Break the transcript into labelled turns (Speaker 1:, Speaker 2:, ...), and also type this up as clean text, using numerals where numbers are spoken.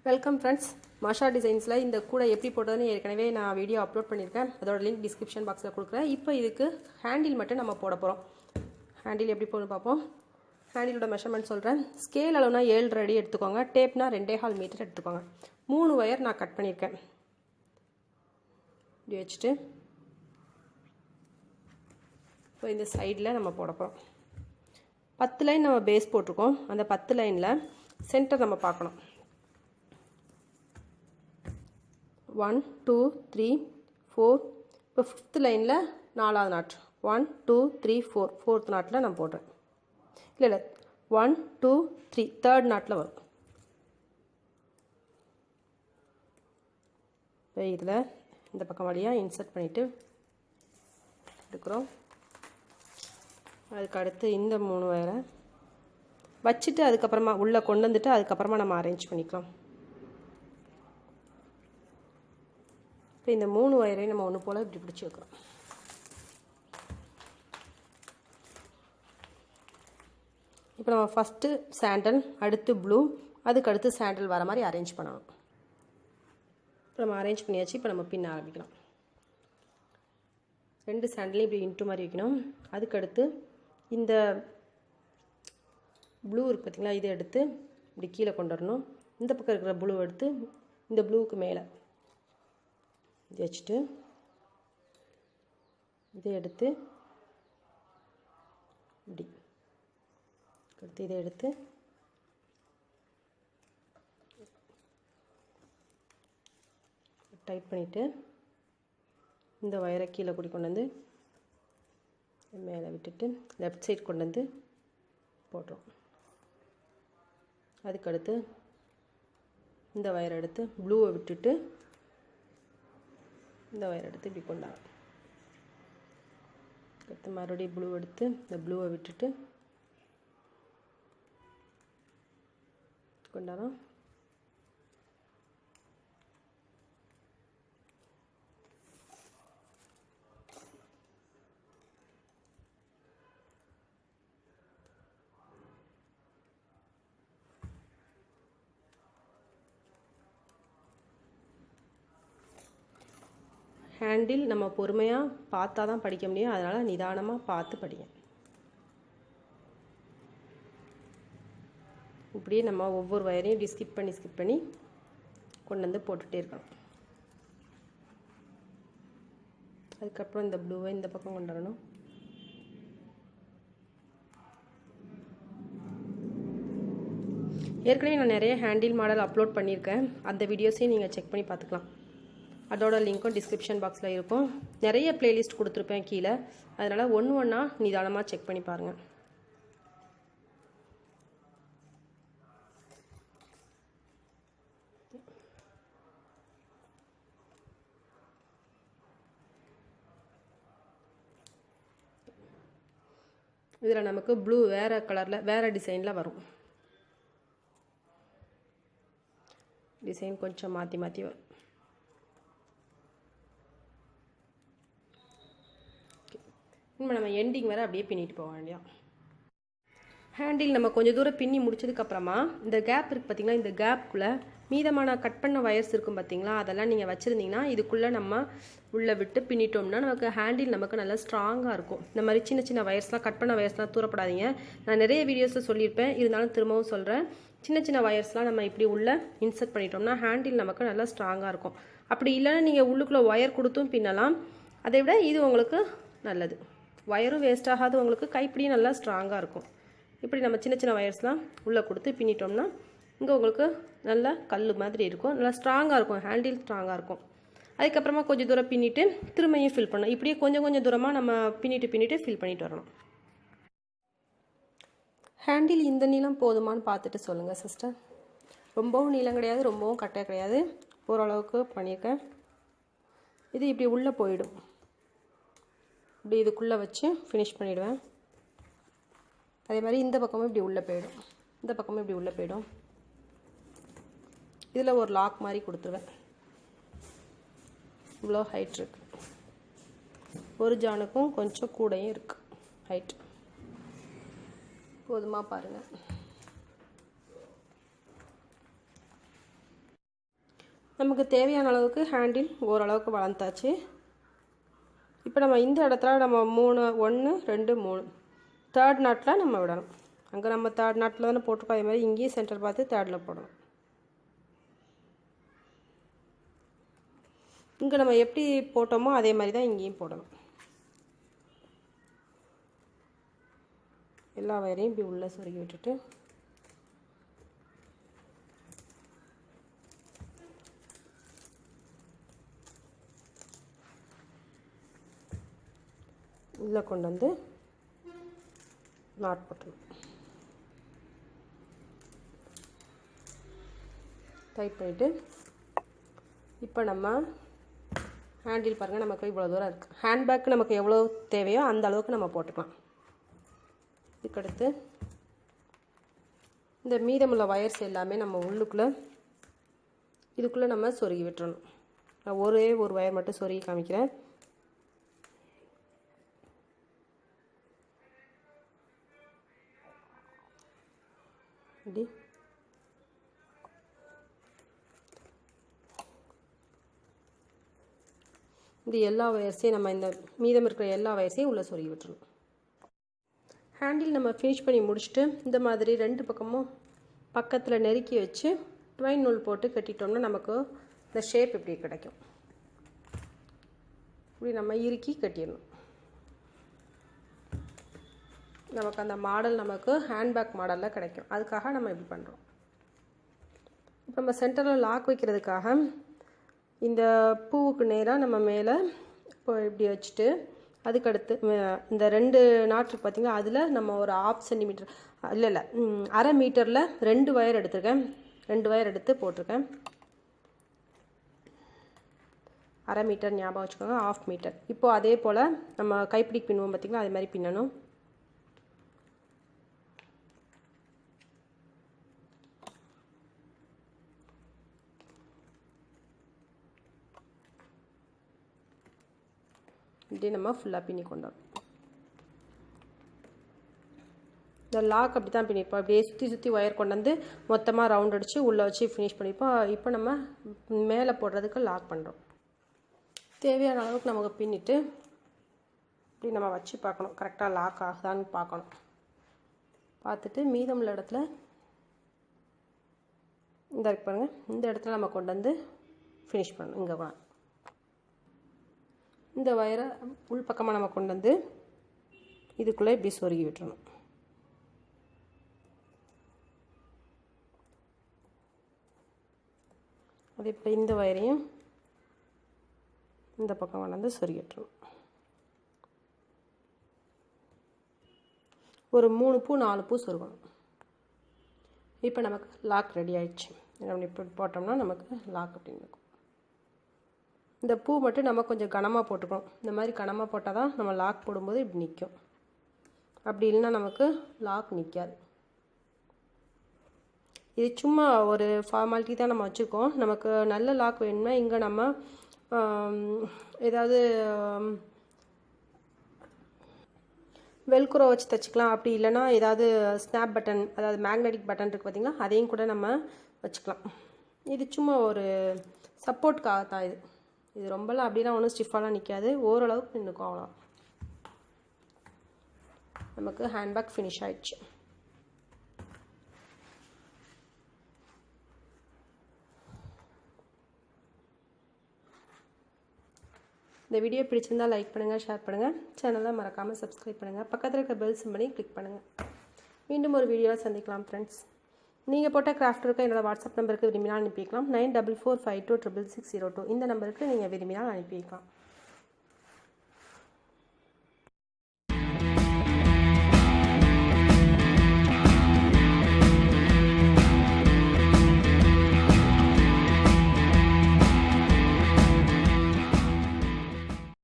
Speaker 1: Welcome friends. மாஷா டிசைன்ஸில் இந்த கூடை எப்படி போட்டதுன்னு ஏற்கனவே நான் வீடியோ அப்லோட் பண்ணியிருக்கேன். அதோட லிங்க் டிஸ்கிரிப்ஷன் பாக்ஸில் கொடுக்குறேன். இப்போ இதுக்கு ஹேண்டில் மட்டும் நம்ம போட போகிறோம். ஹேண்டில் எப்படி போடணும் பார்ப்போம். ஹேண்டிலோட மெஷர்மெண்ட் சொல்கிறேன். ஸ்கேல் அளவுனா 7 அடி எடுத்துக்கோங்க. டேப்னா 2.25 மீட்டர் எடுத்துக்கோங்க. 3 ஒயர் நான் கட் பண்ணியிருக்கேன். இப்படி வச்சுட்டு இப்போ இந்த சைடில் நம்ம போட போகிறோம். 10 லைன் நம்ம பேஸ் போட்டிருக்கோம். அந்த 10 லைனில் சென்டர் நம்ம பார்க்கணும். 1 2 3 4. இப்போ 5th லைனில் 4வது நாட் 1 2 3 4. 4th நாட்டில் நான் போடுறேன். இல்லை 1 2 3 3rd நாட்டில் வரும். இப்போ இதில் இந்த பக்கம் வழியாக இன்சர்ட் பண்ணிவிட்டு எடுக்கிறோம். அதுக்கு அடுத்து இந்த 3 வயரை வச்சுட்டு அதுக்கப்புறமா உள்ளே கொண்டு வந்துட்டு அதுக்கப்புறமா நம்ம அரேஞ்ச் பண்ணிக்கலாம். இப்போ இந்த 3 வயரையும் நம்ம ஒன்று போல் இப்படி பிடிச்சி வைக்கிறோம். இப்போ நம்ம ஃபஸ்ட்டு சாண்டல், அடுத்து ப்ளூ, அதுக்கு அடுத்து சாண்டல் வர மாதிரி அரேஞ்ச் பண்ணணும். இப்போ நம்ம அரேஞ்ச் பண்ணியாச்சு. இப்போ நம்ம பின்ன ஆரம்பிக்கலாம். 2 சாண்டலையும் இப்படி இன்ட்டு மாதிரி வைக்கணும். அதுக்கடுத்து இந்த ப்ளூ இருக்குது பார்த்திங்களா, இதை எடுத்து இப்படி கீழே கொண்டு வரணும். இந்த பக்கம் இருக்கிற ப்ளூ எடுத்து இந்த ப்ளூவுக்கு மேலே இது வச்சுட்டு இதை எடுத்து இப்படி அடுத்து இதை எடுத்து டைட் பண்ணிவிட்டு இந்த வயரை கீழே கூடி கொண்டு வந்து மேலே விட்டுட்டு லெஃப்ட் சைட் கொண்டு வந்து போட்டுரும். அதுக்கடுத்து இந்த வயரை எடுத்து ப்ளூவை விட்டுட்டு இந்த வயரை எடுத்து இப்படி கொண்டாடும். அடுத்து மறுபடியும் ப்ளூ எடுத்து இந்த ப்ளூவை விட்டுட்டு கொண்டாடும். ஹேண்டில் நம்ம பொறுமையாக பார்த்தா தான் படிக்க முடியும். அதனால் நிதானமாக பார்த்து படிங்க. இப்படியே நம்ம ஒவ்வொரு வயரையும் இப்படி ஸ்கிப் பண்ணி கொண்டு வந்து போட்டுகிட்டே இருக்கணும். அதுக்கப்புறம் இந்த ப்ளூவை இந்த பக்கம் கொண்டு வரணும். ஏற்கனவே நான் நிறைய ஹேண்டில் மாடல் அப்லோட் பண்ணியிருக்கேன். அந்த வீடியோஸையும் நீங்கள் செக் பண்ணி பார்த்துக்கலாம். அதோட லிங்க்கும் டிஸ்கிரிப்ஷன் பாக்ஸில் இருக்கும். நிறைய பிளேலிஸ்ட் கொடுத்துருப்பேன் கீழே. அதனால் ஒன்றா நிதானமாக செக் பண்ணி பாருங்கள். இதில் நமக்கு ப்ளூ வேறு கலரில் வேறு டிசைனில் வரும். டிசைன் கொஞ்சம் மாற்றி வரும். இப்போ நம்ம எண்டிங் வேறு அப்படியே பின்னிட்டு போக வேண்டியா. ஹேண்டில் நம்ம கொஞ்சம் தூரம் பின்னி முடிச்சதுக்கப்புறமா இந்த கேப் இருக்குது பார்த்திங்களா, இந்த கேப்புக்குள்ளே மீதமான கட் பண்ண வயர்ஸ் இருக்கும் பார்த்திங்களா, அதெல்லாம் நீங்கள் வச்சுருந்தீங்கன்னா இதுக்குள்ளே நம்ம உள்ளே விட்டு பின்னிட்டோம்னா நமக்கு ஹேண்டில் நமக்கு நல்லா ஸ்ட்ராங்காக இருக்கும். இந்த மாதிரி சின்ன வயர்ஸ்லாம் கட் பண்ண வயர்ஸ்லாம் தூரப்படாதீங்க. நான் நிறைய வீடியோஸில் சொல்லியிருப்பேன், இருந்தாலும் திரும்பவும் சொல்கிறேன். சின்ன வயர்ஸ்லாம் நம்ம இப்படி உள்ளே இன்சர்ட் பண்ணிட்டோம்னா ஹேண்டில் நமக்கு நல்லா ஸ்ட்ராங்காக இருக்கும். அப்படி இல்லைன்னா நீங்கள் உள்ளுக்குள்ளே ஒயர் கொடுத்தும் பின்னலாம். அதை விட இது உங்களுக்கு நல்லது. ஒயரும் வேஸ்ட் ஆகாது, உங்களுக்கு கைப்பிடியும் நல்லா ஸ்ட்ராங்காக இருக்கும். இப்படி நம்ம சின்ன வயர்ஸ்லாம் உள்ளே கொடுத்து பின்னிட்டோம்னா இங்கே உங்களுக்கு நல்லா கல் மாதிரி இருக்கும். நல்லா ஸ்ட்ராங்காக இருக்கும். ஹேண்டில் ஸ்ட்ராங்காக இருக்கும். அதுக்கப்புறமா கொஞ்சம் தூரம் பின்னிட்டு திரும்பியும் ஃபில் பண்ணணும். இப்படியே கொஞ்சம் தூரமாக நம்ம பின்னிட்டு ஃபில் பண்ணிட்டு வரணும். ஹேண்டில் இந்த நீளம் போதுமானு பார்த்துட்டு சொல்லுங்கள் சிஸ்டர். ரொம்பவும் நீளம் கிடையாது, ரொம்பவும் கட்டையாக கிடையாது, ஓரளவுக்கு பண்ணியிருக்கேன். இது இப்படி உள்ளே போயிடும். இப்படி இதுக்குள்ளே வச்சு ஃபினிஷ் பண்ணிவிடுவேன். அதே மாதிரி இந்த பக்கமும் இப்படி உள்ளே போயிடும், இந்த பக்கமும் இப்படி உள்ளே போயிடும். இதில் ஒரு லாக் மாதிரி கொடுத்துருவேன். இவ்வளோ ஹைட் இருக்குது. ஒரு ஜானுக்கும் கொஞ்சம் கூடையும் இருக்குது ஹைட். போதுமா பாருங்கள். நமக்கு தேவையான அளவுக்கு ஹேண்டில் ஓரளவுக்கு வளர்ந்தாச்சு. இப்போ நம்ம இந்த இடத்துல நம்ம 3 1 2 3 தேர்ட் நாட்டில் நம்ம விடணும். அங்கே நம்ம தேர்ட் நாட்டில் தானே போட்டிருக்கோம், அதே மாதிரி இங்கேயும் சென்டர் பார்த்து தேர்டில் போடணும். இங்கே நம்ம எப்படி போட்டோமோ அதே மாதிரி தான் இங்கேயும் போடணும். எல்லா வயரையும் இப்படி உள்ளே சொருகி விட்டுட்டு உள்ளே கொண்டு வந்து நாட் போட்டணும். டைட் பண்ணிவிட்டு இப்போ நம்ம ஹேண்டில் பாருங்கள், நமக்கு இவ்வளோ தூரம் இருக்குது. ஹேண்ட்பேக் நமக்கு எவ்வளோ தேவையோ அந்த அளவுக்கு நம்ம போட்டுக்கலாம். இதுக்கடுத்து இந்த மீதமுள்ள வயர்ஸ் எல்லாமே நம்ம இதுக்குள்ளே நம்ம சொருகி விட்டுறணும். நான் ஒரே ஒரு வயர் மட்டும் சொருகி காமிக்கிறேன். இப்படி இந்த எல்லா வயர்ஸையும் நம்ம இந்த மீதம் இருக்கிற எல்லா வயர்ஸையும் உள்ளே சொருகி விட்டுறணும். ஹேண்டில் நம்ம ஃபினிஷ் பண்ணி முடிச்சுட்டு இந்த மாதிரி 2 பக்கமும் பக்கத்தில் நெருக்கி வச்சு ட்வைன் நூல் போட்டு கட்டிட்டோம்னா நமக்கு இந்த ஷேப் இப்படி கிடைக்கும். இப்படி நம்ம இறுக்கி கட்டிடணும். நமக்கு அந்த மாடல் நமக்கு ஹேண்ட்பேக் மாடலில் கிடைக்கும். அதுக்காக நம்ம இப்படி பண்ணுறோம். இப்போ நம்ம சென்டரில் லாக் வைக்கிறதுக்காக இந்த பூவுக்கு நேராக நம்ம மேலே இப்போ இப்படி வச்சுட்டு அதுக்கடுத்து இந்த 2 நாட் பார்த்திங்கன்னா அதில் நம்ம ஒரு 1/2 சென்டிமீட்டர் இல்லை 1/2 மீட்டரில் 2 வயர் எடுத்துருக்கேன். 2 வயர் எடுத்து போட்டிருக்கேன். 1/2 மீட்டர் ஞாபகம் வச்சுக்கோங்க, 1/2 மீட்டர். இப்போது அதே போல் நம்ம கைப்பிடிக்கு பின்னுவோம் பார்த்திங்களா, அதே மாதிரி பின்னணும். இப்படி நம்ம ஃபுல்லாக பின்னி கொண்டோம். இந்த லாக் அப்படி தான் பின்னிப்போம். அப்படியே சுற்றி ஒயர் கொண்டு வந்து மொத்தமாக ரவுண்ட் அடித்து உள்ளே வச்சு ஃபினிஷ் பண்ணிப்போம். இப்போ நம்ம மேலே போடுறதுக்கு லாக் பண்ணுறோம். தேவையான அளவுக்கு நமக்கு பின்னிட்டு இப்படி நம்ம வச்சு பார்க்கணும், கரெக்டாக லாக் ஆகுதான்னு பார்க்கணும். பார்த்துட்டு மீதமுள்ள இடத்துல இந்த இருக்கு பாருங்கள், இந்த இடத்துல நம்ம கொண்டு வந்து ஃபினிஷ் பண்ணணும். இங்கே வா இந்த வயரை உள் பக்கமாக நம்ம கொண்டு வந்து இதுக்குள்ளே இப்படி சொருகி விட்டுறணும். அதே போல் இந்த வயரையும் இந்த பக்கம் கொண்டு வந்து சொருகி விட்டுறணும். ஒரு 3 பூ 4 பூ சொருகணும். இப்போ நமக்கு லாக் ரெடி ஆயிடுச்சு. இப்படி போட்டோம்னா நமக்கு லாக் அப்படின்னு இருக்கும். இந்த பூ மட்டும் நம்ம கொஞ்சம் கனமாக போட்டுக்கணும். இந்த மாதிரி கனமாக போட்டால் தான் நம்ம லாக் போடும்போது இப்படி நிற்கும். அப்படி இல்லைன்னா நமக்கு லாக் நிற்காது. இது சும்மா ஒரு ஃபார்மாலிட்டி தான் நம்ம வச்சுருக்கோம். நமக்கு நல்ல லாக் வேணும்னா இங்கே நம்ம ஏதாவது வெல்க்ரோ வச்சு தைச்சிக்கலாம். அப்படி இல்லைனா ஏதாவது ஸ்னாப் பட்டன், அதாவது மேக்னெட்டிக் பட்டன் இருக்குது பார்த்திங்களா, அதையும் கூட நம்ம வச்சுக்கலாம். இது சும்மா ஒரு சப்போர்ட்டுக்காக தான். இது ரொம்பலாம் அப்படிலாம் ஒன்றும் ஸ்டிஃபாலாம் நிற்காது, ஓரளவுக்கு நின்றுக்கும், அவ்வளோ. நமக்கு ஹேண்ட்பேக் ஃபினிஷ் ஆயிடுச்சு. இந்த வீடியோ பிடிச்சிருந்தால் லைக் பண்ணுங்கள், ஷேர் பண்ணுங்கள். சேனலை மறக்காமல் சப்ஸ்கிரைப் பண்ணுங்கள். பக்கத்தில் இருக்க பெல் சிம்பலையும் கிளிக் பண்ணுங்கள். மீண்டும் ஒரு வீடியோவில் சந்திக்கலாம் ஃப்ரெண்ட்ஸ். நீங்கள் போட்ட கிராஃப்ட் இருக்க என்னோடய வாட்ஸ்அப் நம்பருக்கு விரும்பினால் அனுப்பிக்கலாம். 9445266602 இந்த நம்பருக்கு நீங்கள் விரும்பினால் அனுப்பி வைக்கலாம்.